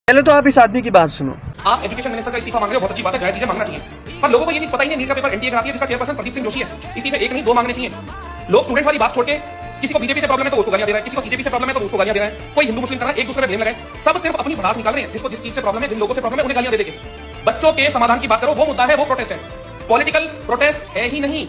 पहले तो आप इस आदमी की बात सुनो। आप एजुकेशन मिनिस्टर का इस्तीफा मांग रहे हो, बहुत अच्छी बात है, जायज चीजें मांगना चाहिए। पर लोगों को ये चीज पता ही नहीं, नीट का पेपर एनटीए कराती है जिसका चेयरपर्सन संदीप सिंह जोशी है। इस्तीफे एक नहीं दो मांगने चाहिए। लोग स्टूडेंट्स वाली बात छोड़ के किसी को बीजेपी से प्रॉब्लम है तो उसको गालियां दे रहा है, किसी को सीजेपी से प्रॉब्लम है तो उसको गालियां दे रहा है, कोई हिंदू मुस्लिम कर रहा है, एक दूसरे पे ब्लेम लगाए, सब सिर्फ अपनी भड़ास निकाल रहे हैं। जिसको जिस चीज से प्रॉब्लम है, जिन लोगों से प्रॉब्लम है, उन्हें गालियां दे देके बच्चों के समाधान की बात करो। वो मुद्दा है, वो प्रोटेस्ट है, पॉलिटिकल प्रोटेस्ट है ही नहीं।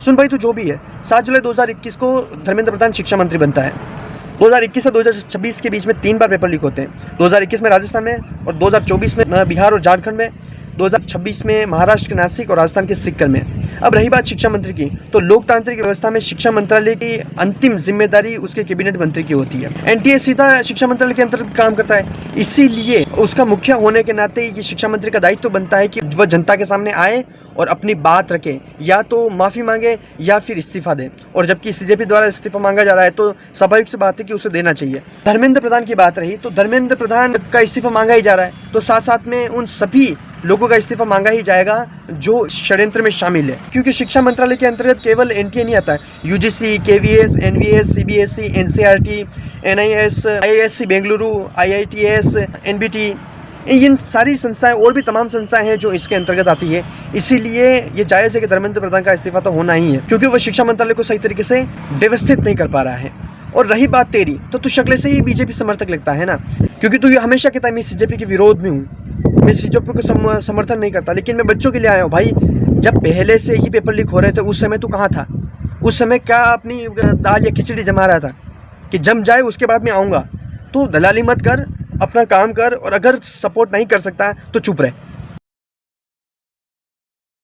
सुन भाई, तो जो भी है, 7 जुलाई 2021 को धर्मेंद्र प्रधान शिक्षा मंत्री बनता है। 2021 से 2026 के बीच में 3 बार पेपर लीक होते हैं। 2021 में राजस्थान में, और 2024 में बिहार और झारखंड में, 2026 में महाराष्ट्र के नासिक और राजस्थान के सिक्कर में। अब रही बात शिक्षा मंत्री की, तो लोकतांत्रिक व्यवस्था में शिक्षा मंत्रालय की अंतिम जिम्मेदारी उसके कैबिनेट मंत्री की होती है। एनटीए सीधा शिक्षा मंत्रालय के अंतर्गत काम करता है, इसीलिए उसका मुखिया होने के नाते ये शिक्षा मंत्री का दायित्व बनता है कि वह जनता के सामने आए और अपनी बात रखे, या तो माफ़ी मांगे या फिर इस्तीफा दे। और जबकि सीजेपी द्वारा इस्तीफा मांगा जा रहा है तो स्वाभाविक सी बात है कि उसे देना चाहिए। धर्मेंद्र प्रधान की बात रही, तो धर्मेंद्र प्रधान का इस्तीफा मांगा ही जा रहा है, तो साथ साथ में उन सभी लोगों का इस्तीफा मांगा ही जाएगा जो षड्यंत्र में शामिल है। क्योंकि शिक्षा मंत्रालय के अंतर्गत केवल एनटीए नहीं आता है, UGC, KVS, NVS, CBSE, NCERT, NIS, IISc Bengaluru, IITs, NBT, इन सारी संस्थाएं और भी तमाम संस्थाएं हैं जो इसके अंतर्गत आती है। इसीलिए ये जायज़ है कि धर्मेंद्र प्रधान का इस्तीफा तो होना ही है, क्योंकि वह शिक्षा मंत्रालय को सही तरीके से व्यवस्थित नहीं कर पा रहा है। और रही बात तेरी, तो तू शक्ल से ही बीजेपी समर्थक लगता है ना, क्योंकि तू ये हमेशा कहता है मैं सीजेपी के विरोध में हूँ, मैं सीजेपी को समर्थन नहीं करता। लेकिन मैं बच्चों के लिए आया हूँ भाई। जब पहले से ही पेपर लीक हो रहे थे, उस समय तू कहाँ था? उस समय क्या अपनी दाल या खिचड़ी जमा रहा था कि जम जाए उसके बाद मैं आऊँगा? तू दलाली मत कर, अपना काम कर, और अगर सपोर्ट नहीं कर सकता तो चुप रहे।